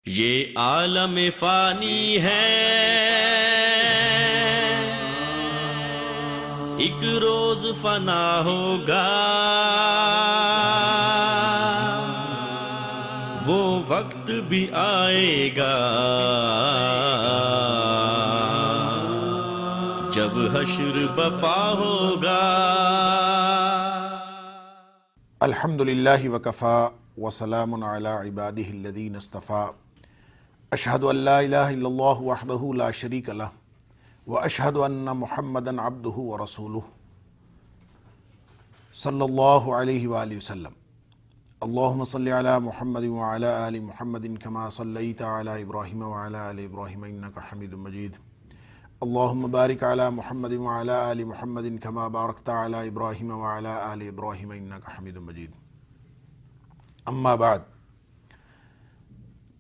یہ عالم فانی ہے، ایک روز فنا ہوگا، وہ وقت بھی آئے گا جب حشر بپا ہوگا۔ الحمدللہ وکفا وسلام علی عبادہ الذین اصطفیٰ، اشہد ان لا الہ الا اللہ وحدہ لا شریک لہ واشہد ان محمدا عبدہ ورسولہ صلی اللہ علیہ وآلہ وسلم۔ اللہم صلی علی محمد وعلی آل محمد کما صلیت علی ابراہیم وعلی آل ابراہیم انک حمید مجید۔ اللہم بارک علی محمد وعلی آل محمد کما بارکت علی ابراہیم وعلی آل ابراہیم انک حمید مجید۔ اما بعد،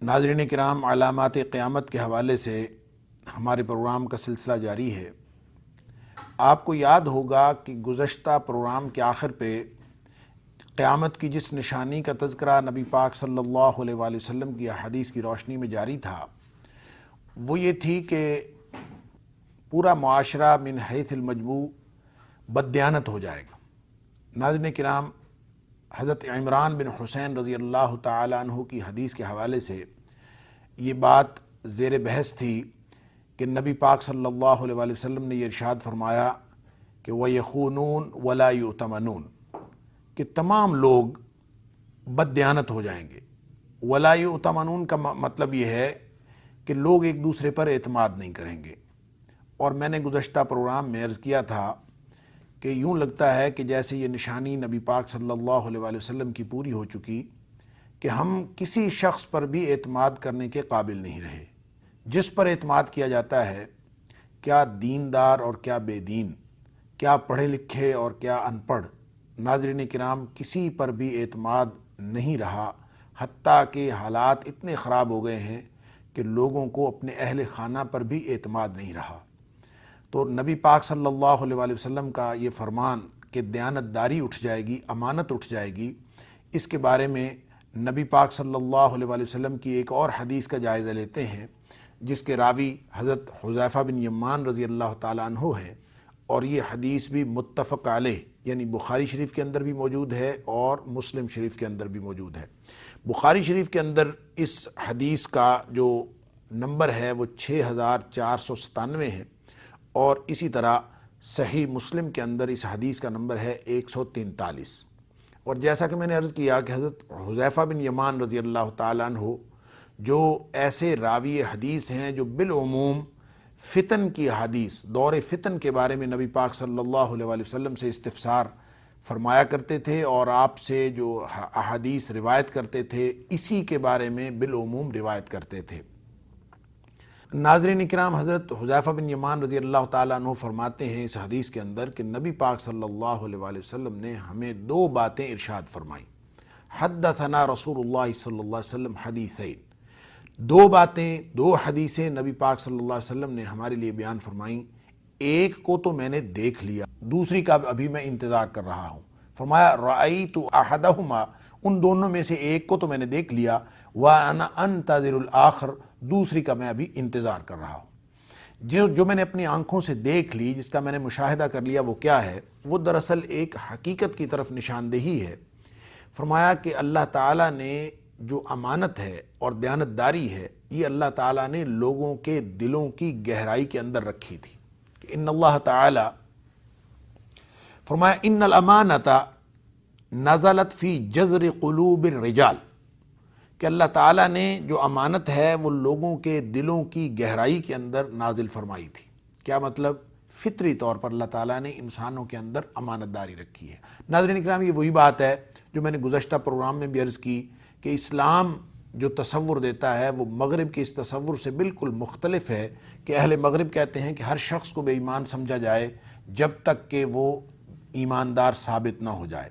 ناظرین کرام، علامات قیامت کے حوالے سے ہمارے پروگرام کا سلسلہ جاری ہے۔ آپ کو یاد ہوگا کہ گزشتہ پروگرام کے آخر پہ قیامت کی جس نشانی کا تذکرہ نبی پاک صلی اللہ علیہ وآلہ وسلم کی حدیث کی روشنی میں جاری تھا، وہ یہ تھی کہ پورا معاشرہ من حیث المجموع بددیانت ہو جائے گا۔ ناظرین کرام، حضرت عمران بن حسین رضی اللہ تعالی عنہ کی حدیث کے حوالے سے یہ بات زیر بحث تھی کہ نبی پاک صلی اللہ علیہ وآلہ وسلم نے یہ ارشاد فرمایا کہ وَيَخُونُونَ وَلَا يُؤْتَمَنُونَ، کہ تمام لوگ بددیانت ہو جائیں گے۔ وَلَا يُؤْتَمَنُونَ کا مطلب یہ ہے کہ لوگ ایک دوسرے پر اعتماد نہیں کریں گے۔ اور میں نے گزشتہ پروگرام میں عرض کیا تھا کہ یوں لگتا ہے کہ جیسے یہ نشانی نبی پاک صلی اللہ علیہ وآلہ وسلم کی پوری ہو چکی کہ ہم کسی شخص پر بھی اعتماد کرنے کے قابل نہیں رہے۔ جس پر اعتماد کیا جاتا ہے، کیا دیندار اور کیا بے دین، کیا پڑھے لکھے اور ان ان پڑھ، ناظرین کرام، کسی پر بھی اعتماد نہیں رہا، حتیٰ کہ حالات اتنے خراب ہو گئے ہیں کہ لوگوں کو اپنے اہل خانہ پر بھی اعتماد نہیں رہا۔ تو نبی پاک صلی اللہ علیہ وآلہ وسلم کا یہ فرمان کہ دیانت داری اٹھ جائے گی، امانت اٹھ جائے گی، اس کے بارے میں نبی پاک صلی اللہ علیہ وآلہ وسلم کی ایک اور حدیث کا جائزہ لیتے ہیں، جس کے راوی حضرت حذیفہ بن یمان رضی اللہ تعالیٰ عنہ ہیں، اور یہ حدیث بھی متفق علیہ، یعنی بخاری شریف کے اندر بھی موجود ہے اور مسلم شریف کے اندر بھی موجود ہے۔ بخاری شریف کے اندر اس حدیث کا جو نمبر ہے وہ 6497 ہے، اور اسی طرح صحیح مسلم کے اندر اس حدیث کا نمبر ہے 143۔ اور جیسا کہ میں نے عرض کیا کہ حضرت حذیفہ بن یمان رضی اللہ تعالیٰ عنہ جو ایسے راوی حدیث ہیں جو بالعموم فتن کی حدیث، دور فتن کے بارے میں نبی پاک صلی اللہ علیہ وآلہ وسلم سے استفسار فرمایا کرتے تھے، اور آپ سے جو احادیث روایت کرتے تھے اسی کے بارے میں بالعموم روایت کرتے تھے۔ ناظرین اکرام، حضرت حذیفہ بن یمان رضی اللہ تعالیٰ عنہ فرماتے ہیں اس حدیث کے اندر کہ نبی پاک صلی اللہ علیہ وآلہ وسلم نے ہمیں دو باتیں ارشاد فرمائیں۔ حدثنا رسول اللہ صلی اللہ علیہ وسلم حدیثین، دو باتیں، دو حدیثیں نبی پاک صلی اللہ علیہ وسلم نے ہمارے لیے بیان فرمائیں۔ ایک کو تو میں نے دیکھ لیا، دوسری کا ابھی میں انتظار کر رہا ہوں۔ فرمایا رأیت احدہما، ان دونوں میں سے ایک کو تو میں نے دیکھ لیا، وَأَنَا أَنْتَظِرُ الْآخَرَ، دوسری کا میں ابھی انتظار کر رہا ہوں۔ جو میں نے اپنی آنکھوں سے دیکھ لی، جس کا میں نے مشاہدہ کر لیا، وہ کیا ہے؟ وہ دراصل ایک حقیقت کی طرف نشاندہی ہے۔ فرمایا کہ اللہ تعالیٰ نے جو امانت ہے اور دیانتداری ہے، یہ اللہ تعالیٰ نے لوگوں کے دلوں کی گہرائی کے اندر رکھی تھی۔ کہ ان اللہ تعالیٰ فرمایا ان الامانۃ نزلت فی جذر قلوب الرجال، کہ اللہ تعالیٰ نے جو امانت ہے وہ لوگوں کے دلوں کی گہرائی کے اندر نازل فرمائی تھی۔ کیا مطلب؟ فطری طور پر اللہ تعالیٰ نے انسانوں کے اندر امانت داری رکھی ہے۔ ناظرین اکرام، یہ وہی بات ہے جو میں نے گزشتہ پروگرام میں بھی عرض کی کہ اسلام جو تصور دیتا ہے وہ مغرب کے اس تصور سے بالکل مختلف ہے، کہ اہل مغرب کہتے ہیں کہ ہر شخص کو بے ایمان سمجھا جائے جب تک کہ وہ ایماندار ثابت نہ ہو جائے،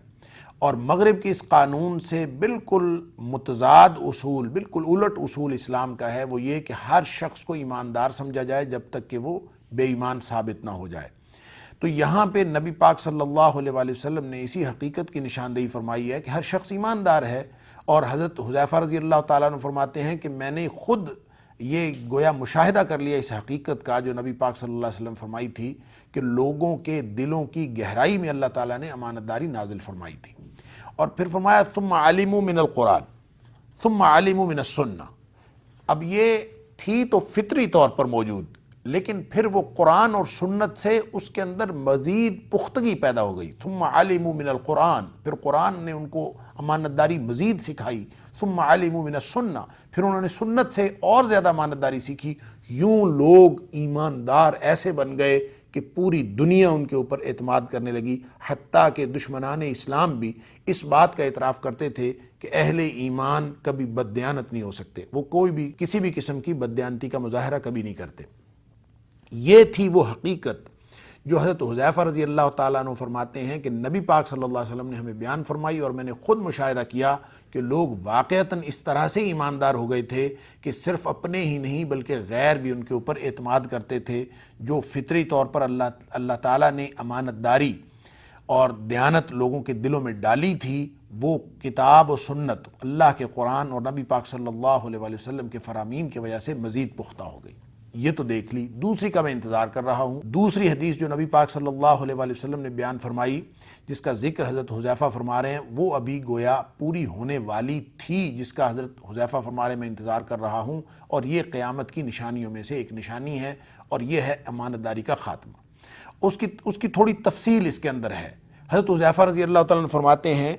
اور مغرب کے اس قانون سے بالکل متضاد اصول، بالکل الٹ اصول اسلام کا ہے، وہ یہ کہ ہر شخص کو ایماندار سمجھا جائے جب تک کہ وہ بے ایمان ثابت نہ ہو جائے۔ تو یہاں پہ نبی پاک صلی اللہ علیہ وآلہ وسلم نے اسی حقیقت کی نشاندہی فرمائی ہے کہ ہر شخص ایماندار ہے، اور حضرت حذیفہ رضی اللہ تعالیٰ عنہ فرماتے ہیں کہ میں نے خود یہ گویا مشاہدہ کر لیا اس حقیقت کا جو نبی پاک صلی اللہ علیہ وسلم فرمائی تھی کہ لوگوں کے دلوں کی گہرائی میں اللہ تعالیٰ نے امانت داری نازل فرمائی تھی۔ اور پھر فرمایا ثم علموا من القرآن ثم علموا من السنہ۔ اب یہ تھی تو فطری طور پر موجود، لیکن پھر وہ قرآن اور سنت سے اس کے اندر مزید پختگی پیدا ہو گئی۔ ثم علموا من القرآن، پھر قرآن نے ان کو امانت داری مزید سکھائی۔ ثم علموا من السنہ، پھر انہوں نے سنت سے اور زیادہ امانت داری سیکھی۔ یوں لوگ ایماندار ایسے بن گئے کہ پوری دنیا ان کے اوپر اعتماد کرنے لگی، حتیٰ کہ دشمنان اسلام بھی اس بات کا اعتراف کرتے تھے کہ اہل ایمان کبھی بددیانت نہیں ہو سکتے، وہ کوئی بھی کسی بھی قسم کی بددیانتی کا مظاہرہ کبھی نہیں کرتے۔ یہ تھی وہ حقیقت جو حضرت حذیفہ رضی اللہ تعالیٰ عنہ فرماتے ہیں کہ نبی پاک صلی اللہ علیہ وسلم نے ہمیں بیان فرمائی، اور میں نے خود مشاہدہ کیا کہ لوگ واقعتاً اس طرح سے ایماندار ہو گئے تھے کہ صرف اپنے ہی نہیں بلکہ غیر بھی ان کے اوپر اعتماد کرتے تھے۔ جو فطری طور پر اللہ تعالیٰ نے امانت داری اور دیانت لوگوں کے دلوں میں ڈالی تھی، وہ کتاب و سنت، اللہ کے قرآن اور نبی پاک صلی اللہ علیہ وسلم کے فرامین کی وجہ سے مزید پختہ ہو گئی۔ یہ تو دیکھ لی۔ دوسری کا میں انتظار کر رہا ہوں، دوسری حدیث جو نبی پاک صلی اللہ علیہ وسلم نے بیان فرمائی، جس کا ذکر حضرت حذیفہ فرما رہے ہیں، وہ ابھی گویا پوری ہونے والی تھی، جس کا حضرت حذیفہ فرما رہے ہیں میں انتظار کر رہا ہوں، اور یہ قیامت کی نشانیوں میں سے ایک نشانی ہے، اور یہ ہے امانت داری کا خاتمہ۔ اس کی تھوڑی تفصیل اس کے اندر ہے۔ حضرت حذیفہ رضی اللہ تعالیٰ عنہ فرماتے ہیں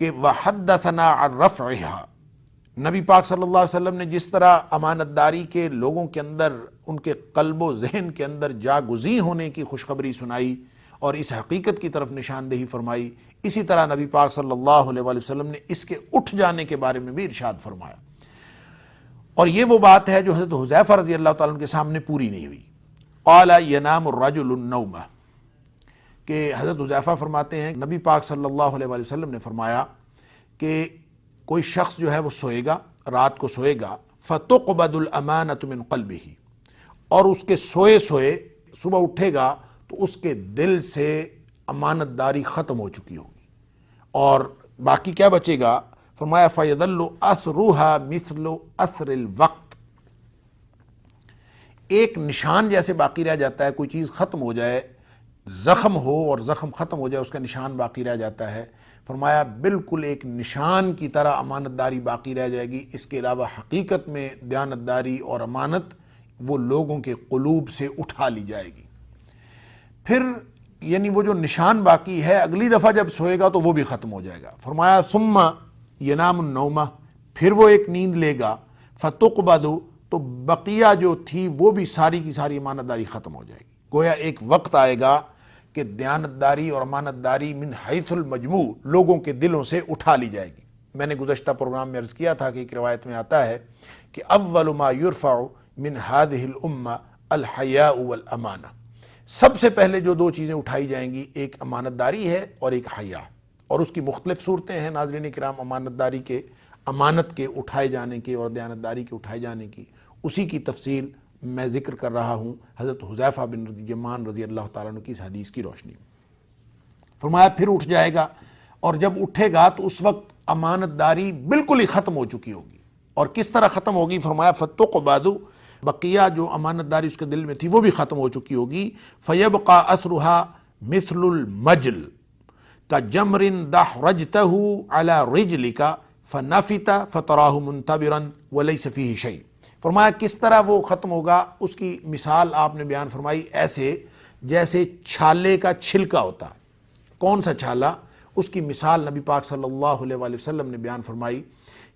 کہ وحدثنا عن رفعها، نبی پاک صلی اللہ علیہ وسلم نے جس طرح امانت داری کے لوگوں کے اندر، ان کے قلب و ذہن کے اندر جاگزیں ہونے کی خوشخبری سنائی اور اس حقیقت کی طرف نشاندہی فرمائی، اسی طرح نبی پاک صلی اللہ علیہ وسلم نے اس کے اٹھ جانے کے بارے میں بھی ارشاد فرمایا۔ اور یہ وہ بات ہے جو حضرت حذیفہ رضی اللہ تعالیٰ عنہ کے سامنے پوری نہیں ہوئی۔ قال ینام الرجل النومہ، کہ حضرت حذیفہ فرماتے ہیں نبی پاک صلی اللہ علیہ وسلم نے فرمایا کہ کوئی شخص جو ہے وہ سوئے گا، رات کو سوئے گا، فَتُقْبَدُ الْأَمَانَةُ مِنْ قَلْبِهِ، اور اس کے سوئے صبح اٹھے گا تو اس کے دل سے امانت داری ختم ہو چکی ہوگی، اور باقی کیا بچے گا؟ فرمایا فَيَظَلُّ أَثْرُهَا مِثْلُ أَثْرِ الْوَقْتِ، ایک نشان جیسے باقی رہ جاتا ہے، کوئی چیز ختم ہو جائے، زخم ہو اور زخم ختم ہو جائے، اس کا نشان باقی رہ جاتا ہے۔ فرمایا بالکل ایک نشان کی طرح امانت داری باقی رہ جائے گی۔ اس کے علاوہ حقیقت میں دیانت داری اور امانت وہ لوگوں کے قلوب سے اٹھا لی جائے گی۔ پھر یعنی وہ جو نشان باقی ہے، اگلی دفعہ جب سوئے گا تو وہ بھی ختم ہو جائے گا۔ فرمایا ثم ینام النومہ، پھر وہ ایک نیند لے گا، فتقبض، تو بقیہ جو تھی وہ بھی ساری کی ساری امانت داری ختم ہو جائے گی۔ گویا ایک وقت آئے گا کہ دیانت داری اور امانت داری من حیث المجموع لوگوں کے دلوں سے اٹھا لی جائے گی۔ میں نے گزشتہ پروگرام میں عرض کیا تھا کہ ایک روایت میں آتا ہے کہ اول ما یرفع من هذه الامہ الحیاء والامانہ، سب سے پہلے جو دو چیزیں اٹھائی جائیں گی، ایک امانت داری ہے اور ایک حیا، اور اس کی مختلف صورتیں ہیں ناظرین کرام، امانت داری کے، امانت کے اٹھائے جانے کی اور دیانت داری کے اٹھائے جانے کی، اسی کی تفصیل میں ذکر کر رہا ہوں حضرت حذیفہ بن یمان رضی اللہ تعالیٰ عنہ کی اس حدیث کی روشنی میں۔ فرمایا پھر اٹھ جائے گا، اور جب اٹھے گا تو اس وقت امانت داری بالکل ہی ختم ہو چکی ہوگی۔ اور کس طرح ختم ہوگی؟ فرمایا فتقبض، بقیہ جو امانت داری اس کے دل میں تھی وہ بھی ختم ہو چکی ہوگی۔ فیبقى اثرها مثل المجل كجمر دحرجته على رجلك فنفت فتراه منتبرا وليس فيه شيء۔ فرمایا کس طرح وہ ختم ہوگا، اس کی مثال آپ نے بیان فرمائی ایسے جیسے چھالے کا چھلکا ہوتا۔ کون سا چھالا؟ اس کی مثال نبی پاک صلی اللہ علیہ وآلہ وسلم نے بیان فرمائی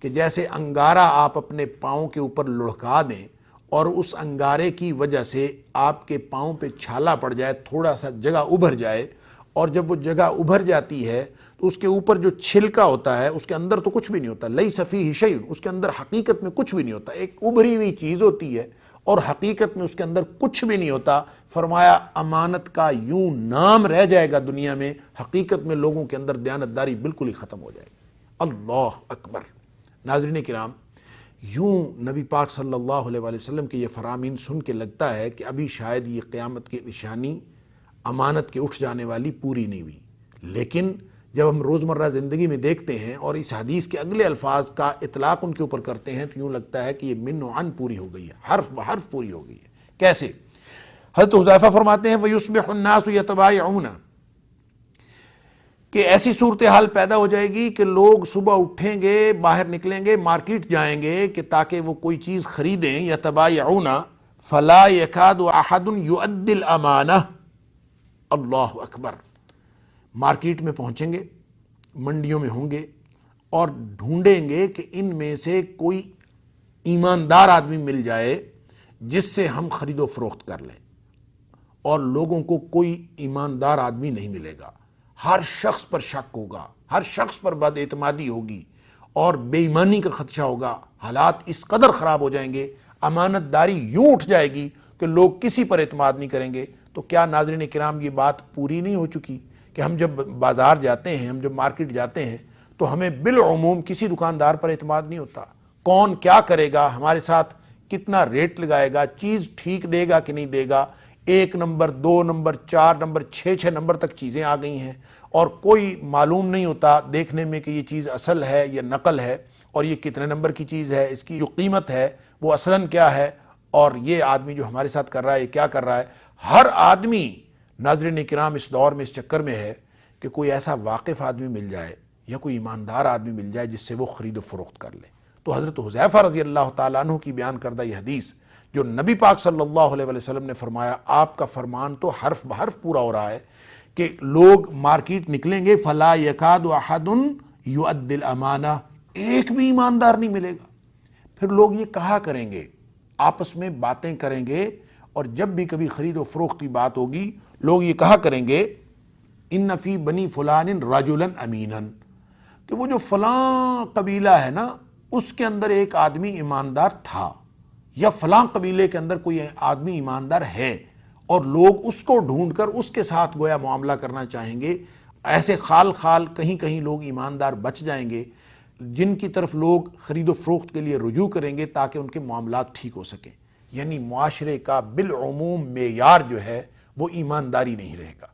کہ جیسے انگارہ آپ اپنے پاؤں کے اوپر لڑکا دیں اور اس انگارے کی وجہ سے آپ کے پاؤں پہ چھالا پڑ جائے، تھوڑا سا جگہ ابھر جائے، اور جب وہ جگہ ابھر جاتی ہے تو اس کے اوپر جو چھلکا ہوتا ہے اس کے اندر تو کچھ بھی نہیں ہوتا، لیس فیہ شیء، اس کے اندر حقیقت میں کچھ بھی نہیں ہوتا، ایک ابھری ہوئی چیز ہوتی ہے اور حقیقت میں اس کے اندر کچھ بھی نہیں ہوتا۔ فرمایا امانت کا یوں نام رہ جائے گا دنیا میں، حقیقت میں لوگوں کے اندر دیانت داری بالکل ہی ختم ہو جائے گی۔ اللہ اکبر۔ ناظرین کرام، یوں نبی پاک صلی اللہ علیہ وآلہ وسلم کے یہ فرامین سن کے لگتا ہے کہ ابھی شاید یہ قیامت کی نشانی امانت کے اٹھ جانے والی پوری نہیں ہوئی، لیکن جب ہم روزمرہ زندگی میں دیکھتے ہیں اور اس حدیث کے اگلے الفاظ کا اطلاق ان کے اوپر کرتے ہیں تو یوں لگتا ہے کہ یہ من و عن پوری ہو گئی ہے، حرف بحرف پوری ہو گئی ہے۔ کیسے؟ حضرت حذیفہ فرماتے ہیں وَيُصْبِحُ النَّاسُ يَتَبَايَعُونَ، کہ ایسی صورتحال پیدا ہو جائے گی کہ لوگ صبح اٹھیں گے، باہر نکلیں گے، مارکیٹ جائیں گے کہ تاکہ وہ کوئی چیز خریدیں، یتبایعون فلا یکاد احد یؤدی الامانہ، اللہ اکبر، مارکیٹ میں پہنچیں گے، منڈیوں میں ہوں گے اور ڈھونڈیں گے کہ ان میں سے کوئی ایماندار آدمی مل جائے جس سے ہم خرید و فروخت کر لیں، اور لوگوں کو کوئی ایماندار آدمی نہیں ملے گا، ہر شخص پر شک ہوگا، ہر شخص پر بد اعتمادی ہوگی اور بے ایمانی کا خدشہ ہوگا، حالات اس قدر خراب ہو جائیں گے، امانت داری یوں اٹھ جائے گی کہ لوگ کسی پر اعتماد نہیں کریں گے۔ تو کیا ناظرین کرام یہ بات پوری نہیں ہو چکی کہ ہم جب بازار جاتے ہیں، ہم جب مارکیٹ جاتے ہیں تو ہمیں بالعموم کسی دکاندار پر اعتماد نہیں ہوتا، کون کیا کرے گا، ہمارے ساتھ کتنا ریٹ لگائے گا، چیز ٹھیک دے گا کہ نہیں دے گا، 1 نمبر 2 نمبر 4 نمبر 6 نمبر تک چیزیں آ گئی ہیں اور کوئی معلوم نہیں ہوتا دیکھنے میں کہ یہ چیز اصل ہے یا نقل ہے، اور یہ کتنے نمبر کی چیز ہے، اس کی جو قیمت ہے وہ اصلاً کیا ہے، اور یہ آدمی جو ہمارے ساتھ کر رہا ہے یہ کیا کر رہا ہے۔ ہر آدمی ناظرین کرام اس دور میں اس چکر میں ہے کہ کوئی ایسا واقف آدمی مل جائے یا کوئی ایماندار آدمی مل جائے جس سے وہ خرید و فروخت کر لے۔ تو حضرت حذیفہ رضی اللہ تعالیٰ عنہ کی بیان کردہ یہ حدیث جو نبی پاک صلی اللہ علیہ وسلم نے فرمایا، آپ کا فرمان تو حرف بحرف پورا ہو رہا ہے کہ لوگ مارکیٹ نکلیں گے فلا یکاد احد یؤدی الامانہ، ایک بھی ایماندار نہیں ملے گا۔ پھر لوگ یہ کہا کریں گے، آپس میں باتیں کریں گے، اور جب بھی کبھی خرید و فروخت کی بات ہوگی لوگ یہ کہا کریں گے ان فی بنی فلان رجلا امینا، کہ وہ جو فلاں قبیلہ ہے نا اس کے اندر ایک آدمی ایماندار تھا، یا فلاں قبیلے کے اندر کوئی آدمی ایماندار ہے، اور لوگ اس کو ڈھونڈ کر اس کے ساتھ گویا معاملہ کرنا چاہیں گے۔ ایسے خال خال کہیں کہیں لوگ ایماندار بچ جائیں گے جن کی طرف لوگ خرید و فروخت کے لیے رجوع کریں گے تاکہ ان کے معاملات ٹھیک ہو سکیں۔ یعنی معاشرے کا بالعموم معیار جو ہے وہ ایمانداری نہیں رہے گا۔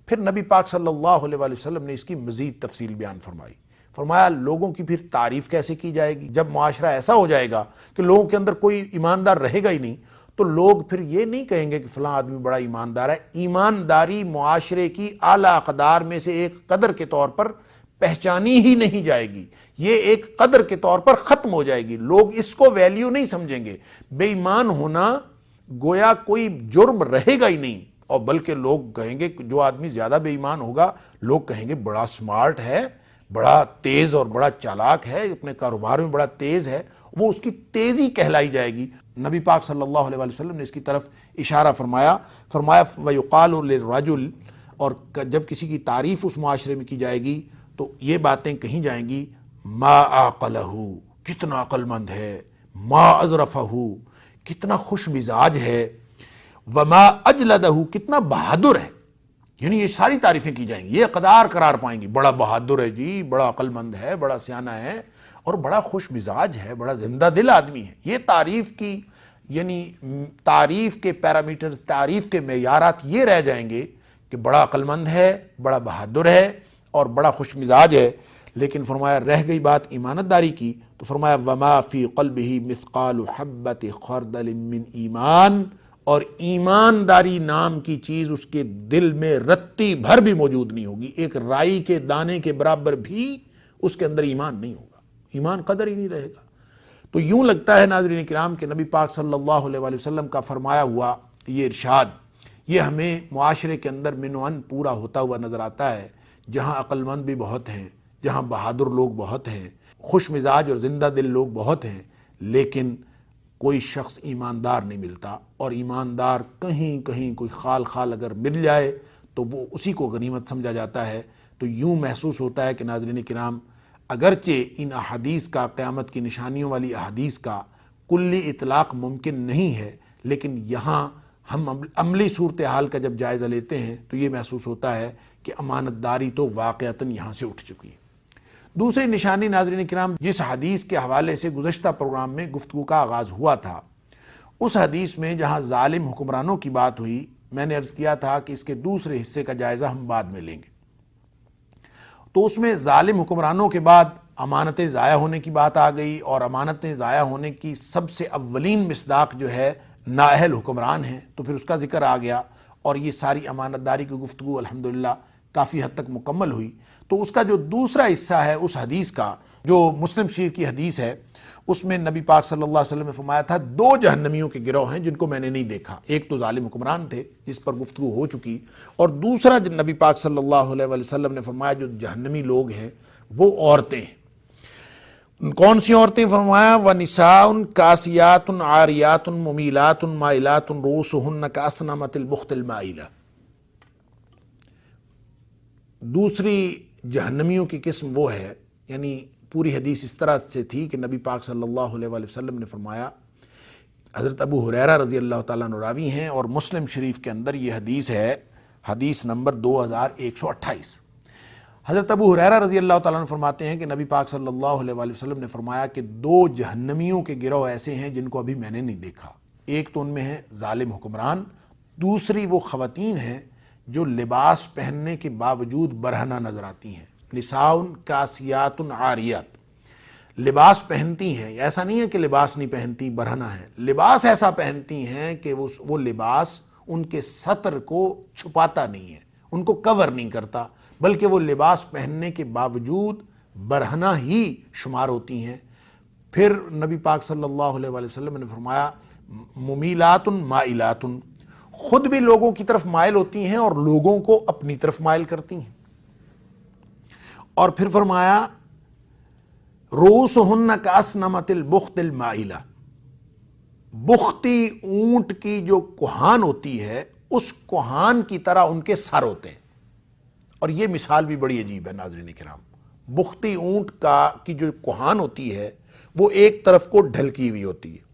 پھر نبی پاک صلی اللہ علیہ وآلہ وسلم نے اس کی مزید تفصیل بیان فرمائی، فرمایا لوگوں کی پھر تعریف کیسے کی جائے گی؟ جب معاشرہ ایسا ہو جائے گا کہ لوگوں کے اندر کوئی ایماندار رہے گا ہی نہیں تو لوگ پھر یہ نہیں کہیں گے کہ فلاں آدمی بڑا ایماندار ہے۔ ایمانداری معاشرے کی اعلیٰ اقدار میں سے ایک قدر کے طور پر پہچانی ہی نہیں جائے گی، یہ ایک قدر کے طور پر ختم ہو جائے گی، لوگ اس کو ویلیو نہیں سمجھیں گے۔ بے ایمان ہونا گویا کوئی جرم رہے گا ہی نہیں، اور بلکہ لوگ کہیں گے جو آدمی زیادہ بے ایمان ہوگا لوگ کہیں گے بڑا سمارٹ ہے، بڑا تیز اور بڑا چالاک ہے، اپنے کاروبار میں بڑا تیز ہے، وہ اس کی تیزی کہلائی جائے گی۔ نبی پاک صلی اللہ علیہ وآلہ وسلم نے اس کی طرف اشارہ فرمایا وَيُقَالُ لِلرَّجُلِ، اور جب کسی کی تعریف اس معاشرے میں کی جائے گی تو یہ باتیں کہیں جائیں گی ما عقلہ، کتنا عقل مند ہے، ما اظرفہ، کتنا خوش مزاج ہے، وما اجلدہ، کتنا بہادر ہے۔ یعنی یہ ساری تعریفیں کی جائیں گی، یہ اقدار قرار پائیں گی، بڑا بہادر ہے جی، بڑا عقل مند ہے، بڑا سیانہ ہے اور بڑا خوش مزاج ہے، بڑا زندہ دل آدمی ہے۔ یہ تعریف کی یعنی تعریف کے پیرامیٹرز، تعریف کے معیارات یہ رہ جائیں گے کہ بڑا عقل مند ہے، بڑا بہادر ہے اور بڑا خوش مزاج ہے۔ لیکن فرمایا رہ گئی بات ایمانت داری کی تو فرمایا وما فی قلبہ مثقال حبۃ خردل من ایمان، اور ایمانداری نام کی چیز اس کے دل میں رتی بھر بھی موجود نہیں ہوگی، ایک رائی کے دانے کے برابر بھی اس کے اندر ایمان نہیں ہوگا، ایمان قدر ہی نہیں رہے گا۔ تو یوں لگتا ہے ناظرین کرام کہ نبی پاک صلی اللہ علیہ وآلہ وسلم کا فرمایا ہوا یہ ارشاد یہ ہمیں معاشرے کے اندر من و عن پورا ہوتا ہوا نظر آتا ہے، جہاں عقل مند بھی بہت ہیں، جہاں بہادر لوگ بہت ہیں، خوش مزاج اور زندہ دل لوگ بہت ہیں، لیکن کوئی شخص ایماندار نہیں ملتا، اور ایماندار کہیں کہیں کوئی خال خال اگر مل جائے تو وہ اسی کو غنیمت سمجھا جاتا ہے۔ تو یوں محسوس ہوتا ہے کہ ناظرین کرام اگرچہ ان احادیث کا، قیامت کی نشانیوں والی احادیث کا کلی اطلاق ممکن نہیں ہے، لیکن یہاں ہم عملی صورتحال کا جب جائزہ لیتے ہیں تو یہ محسوس ہوتا ہے کہ امانت داری تو واقعتاً یہاں سے اٹھ چکی ہے۔ دوسری نشانی ناظرین کرام جس حدیث کے حوالے سے گزشتہ پروگرام میں گفتگو کا آغاز ہوا تھا، اس حدیث میں جہاں ظالم حکمرانوں کی بات ہوئی، میں نے عرض کیا تھا کہ اس کے دوسرے حصے کا جائزہ ہم بعد میں لیں گے۔ تو اس میں ظالم حکمرانوں کے بعد امانتیں ضائع ہونے کی بات آ گئی، اور امانتیں ضائع ہونے کی سب سے اولین مصداق جو ہے نااہل حکمران ہیں، تو پھر اس کا ذکر آ گیا، اور یہ ساری امانت داری کی گفتگو الحمدللہ کافی حد تک مکمل ہوئی۔ تو اس کا جو دوسرا حصہ ہے اس حدیث کا، جو مسلم شریف کی حدیث ہے، اس میں نبی پاک صلی اللہ علیہ وسلم نے فرمایا تھا 2 جہنمیوں کے گروہ ہیں جن کو میں نے نہیں دیکھا۔ ایک تو ظالم حکمران تھے جس پر گفتگو ہو چکی، اور دوسرا جو نبی پاک صلی اللہ علیہ وسلم نے فرمایا جو جہنمی لوگ ہیں وہ عورتیں ہیں۔ کون سی عورتیں؟ فرمایا وَنِسَاءٌ کاسیات عاریات ممیلات مائلات رؤوسہن کأسنمۃ البخت المائلہ۔ دوسری جہنمیوں کی قسم وہ ہے، یعنی پوری حدیث اس طرح سے تھی کہ نبی پاک صلی اللہ علیہ وسلم نے فرمایا، حضرت ابو ہریرہ رضی اللہ تعالیٰ عنہ راوی ہیں، اور مسلم شریف کے اندر یہ حدیث ہے، حدیث نمبر 2128۔ حضرت ابو ہریرہ رضی اللہ تعالیٰ عنہ فرماتے ہیں کہ نبی پاک صلی اللہ علیہ وسلم نے فرمایا کہ 2 جہنمیوں کے گروہ ایسے ہیں جن کو ابھی میں نے نہیں دیکھا۔ ایک تو ان میں ہے ظالم حکمران، دوسری وہ خواتین ہیں جو لباس پہننے کے باوجود برہنہ نظر آتی ہیں۔ نساء کاسیات عاریات، لباس پہنتی ہیں، ایسا نہیں ہے کہ لباس نہیں پہنتی برہنہ ہے، لباس ایسا پہنتی ہیں کہ وہ لباس ان کے سطر کو چھپاتا نہیں ہے، ان کو کور نہیں کرتا، بلکہ وہ لباس پہننے کے باوجود برہنہ ہی شمار ہوتی ہیں۔ پھر نبی پاک صلی اللہ علیہ وسلم نے فرمایا ممیلات مائلات، خود بھی لوگوں کی طرف مائل ہوتی ہیں اور لوگوں کو اپنی طرف مائل کرتی ہیں۔ اور پھر فرمایا رؤوسہن کأسنمۃ البخت المائلہ، بختی اونٹ کی جو کوہان ہوتی ہے اس کوہان کی طرح ان کے سر ہوتے ہیں۔ اور یہ مثال بھی بڑی عجیب ہے ناظرین کرام، بختی اونٹ کی جو کوہان ہوتی ہے وہ ایک طرف کو ڈھلکی ہوئی ہوتی ہے۔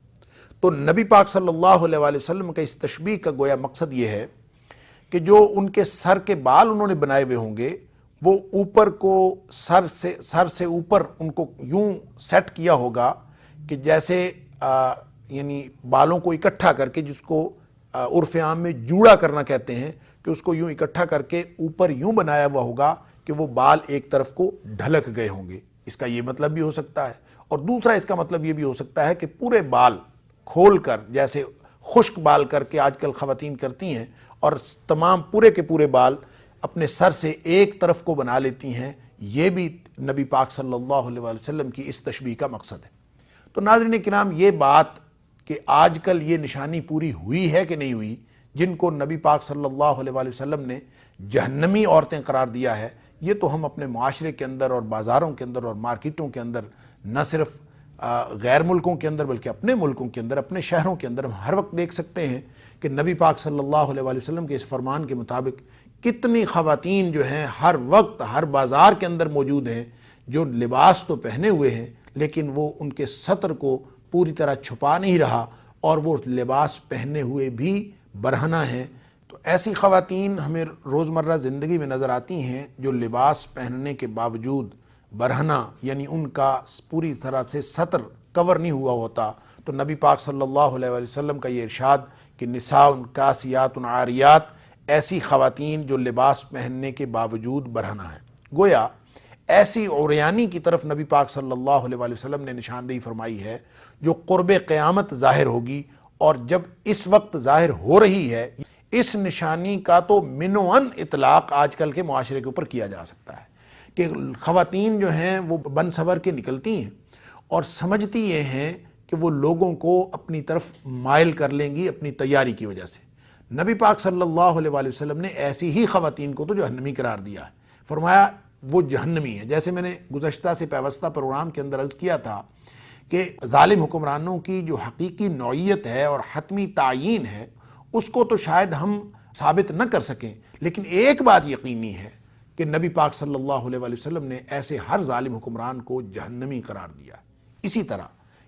تو نبی پاک صلی اللہ علیہ وآلہ وسلم کا اس تشبیہ کا گویا مقصد یہ ہے کہ جو ان کے سر کے بال انہوں نے بنائے ہوئے ہوں گے، وہ اوپر کو سر سے اوپر ان کو یوں سیٹ کیا ہوگا کہ جیسے یعنی بالوں کو اکٹھا کر کے، جس کو عرف عام میں جوڑا کرنا کہتے ہیں، کہ اس کو یوں اکٹھا کر کے اوپر یوں بنایا ہوا ہوگا کہ وہ بال ایک طرف کو ڈھلک گئے ہوں گے۔ اس کا یہ مطلب بھی ہو سکتا ہے، اور دوسرا اس کا مطلب یہ بھی ہو سکتا ہے کہ پورے بال کھول کر، جیسے خشک بال کر کے آج کل خواتین کرتی ہیں، اور تمام پورے کے پورے بال اپنے سر سے ایک طرف کو بنا لیتی ہیں، یہ بھی نبی پاک صلی اللہ علیہ وسلم کی اس تشبیہ کا مقصد ہے۔ تو ناظرین کرام، یہ بات کہ آج کل یہ نشانی پوری ہوئی ہے کہ نہیں ہوئی، جن کو نبی پاک صلی اللہ علیہ وسلم نے جہنمی عورتیں قرار دیا ہے، یہ تو ہم اپنے معاشرے کے اندر اور بازاروں کے اندر اور مارکیٹوں کے اندر، نہ صرف غیر ملکوں کے اندر بلکہ اپنے ملکوں کے اندر، اپنے شہروں کے اندر ہم ہر وقت دیکھ سکتے ہیں کہ نبی پاک صلی اللہ علیہ وسلم کے اس فرمان کے مطابق کتنی خواتین جو ہیں ہر وقت ہر بازار کے اندر موجود ہیں، جو لباس تو پہنے ہوئے ہیں لیکن وہ ان کے سطر کو پوری طرح چھپا نہیں رہا، اور وہ لباس پہنے ہوئے بھی برہنہ ہیں۔ تو ایسی خواتین ہمیں روزمرہ زندگی میں نظر آتی ہیں جو لباس پہننے کے باوجود برہنہ، یعنی ان کا پوری طرح سے سطر کور نہیں ہوا ہوتا۔ تو نبی پاک صلی اللہ علیہ وسلم کا یہ ارشاد کہ نساء کاسیات عاریات، ایسی خواتین جو لباس پہننے کے باوجود برہنہ ہیں، گویا ایسی عریانی کی طرف نبی پاک صلی اللہ علیہ وسلم نے نشاندہی فرمائی ہے جو قرب قیامت ظاہر ہوگی، اور جب اس وقت ظاہر ہو رہی ہے، اس نشانی کا تو منوعاً اطلاق آج کل کے معاشرے کے اوپر کیا جا سکتا ہے کہ خواتین جو ہیں وہ بن سنور کے نکلتی ہیں اور سمجھتی یہ ہیں کہ وہ لوگوں کو اپنی طرف مائل کر لیں گی اپنی تیاری کی وجہ سے۔ نبی پاک صلی اللہ علیہ وسلم نے ایسی ہی خواتین کو تو جہنمی قرار دیا ہے، فرمایا وہ جہنمی ہے۔ جیسے میں نے گزشتہ سے پیوستہ پروگرام کے اندر عرض کیا تھا کہ ظالم حکمرانوں کی جو حقیقی نوعیت ہے اور حتمی تعیین ہے، اس کو تو شاید ہم ثابت نہ کر سکیں، لیکن ایک بات یقینی ہے کہ نبی پاک صلی اللہ علیہ وسلم نے ایسے ہر ظالم حکمران کو جہنمی قرار دیا۔ اسی طرح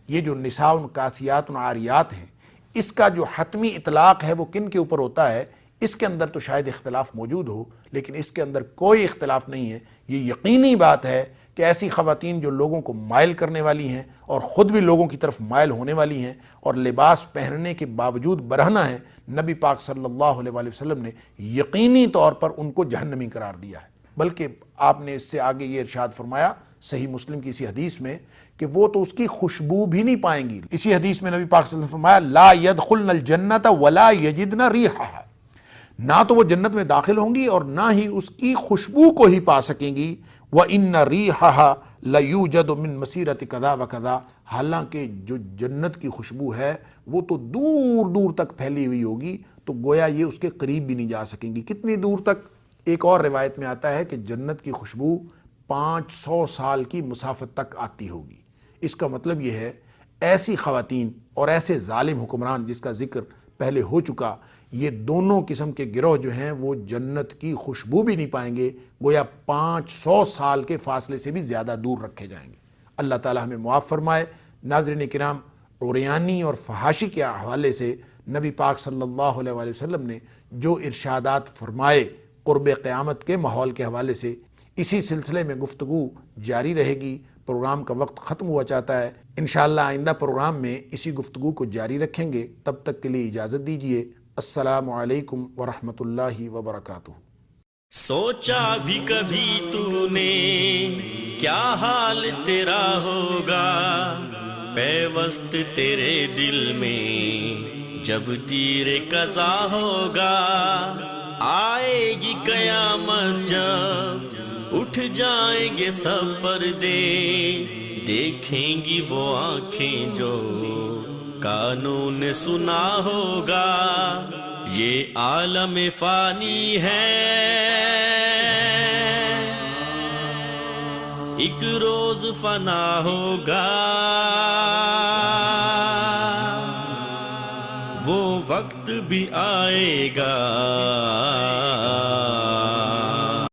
یہ جو نساء کاسیات عاریات ہیں، اس کا جو حتمی اطلاق ہے وہ کن کے اوپر ہوتا ہے، اس کے اندر تو شاید اختلاف موجود ہو، لیکن اس کے اندر کوئی اختلاف نہیں ہے۔ یہ یقینی بات ہے کہ ایسی خواتین جو لوگوں کو مائل کرنے والی ہیں اور خود بھی لوگوں کی طرف مائل ہونے والی ہیں اور لباس پہننے کے باوجود برہنہ ہیں، نبی پاک صلی اللہ علیہ وسلم نے یقینی طور پر ان کو جہنمی قرار دیا ہے۔ بلکہ آپ نے اس سے آگے یہ ارشاد فرمایا صحیح مسلم کی اسی حدیث میں کہ وہ تو اس کی خوشبو بھی نہیں پائیں گی. اسی حدیث میں نبی پاک صلی اللہ علیہ وسلم نے فرمایا لا يدخلن الجنت ولا یجدن ریحها، نہ تو وہ جنت میں داخل ہوں گی اور نہ ہی اس کی خوشبو کو ہی پا سکیں گی. وَإِنَّ رِيحَهَا لَيُوجَدُ مِن مَسِيرَةِ كَذَا وَكَذَا، حالانکہ جو جنت کی خوشبو ہے وہ تو دور دور تک پھیلی ہوئی ہوگی، تو گویا یہ اس کے قریب بھی نہیں جا سکیں گی. کتنی دور تک؟ ایک اور روایت میں آتا ہے کہ جنت کی خوشبو 500 سال کی مسافت تک آتی ہوگی. اس کا مطلب یہ ہے ایسی خواتین اور ایسے ظالم حکمران جس کا ذکر پہلے ہو چکا، یہ دونوں قسم کے گروہ جو ہیں وہ جنت کی خوشبو بھی نہیں پائیں گے، گویا 500 سال کے فاصلے سے بھی زیادہ دور رکھے جائیں گے. اللہ تعالی ہمیں معاف فرمائے. ناظرین کرام، عریانی اور فحاشی کے حوالے سے نبی پاک صلی اللہ علیہ وآلہ وسلم نے جو ارشادات فرمائے قرب قیامت کے ماحول کے حوالے سے، اسی سلسلے میں گفتگو جاری رہے گی. پروگرام کا وقت ختم ہوا چاہتا ہے، انشاءاللہ آئندہ پروگرام میں اسی گفتگو کو جاری رکھیں گے. تب تک کے لیے اجازت دیجیے. السلام علیکم ورحمۃ اللہ وبرکاتہ. سوچا بھی کبھی تو نے کیا حال تیرا ہوگا، پیوست تیرے دل میں جب تیر قضا ہوگا. آئے گی قیامت جب اٹھ جائیں گے سب پردے، دیکھیں گی وہ آنکھیں جو کانوں نے سنا ہوگا. یہ عالم فانی ہے، ایک روز فنا ہوگا. وہ وقت بھی آئے گا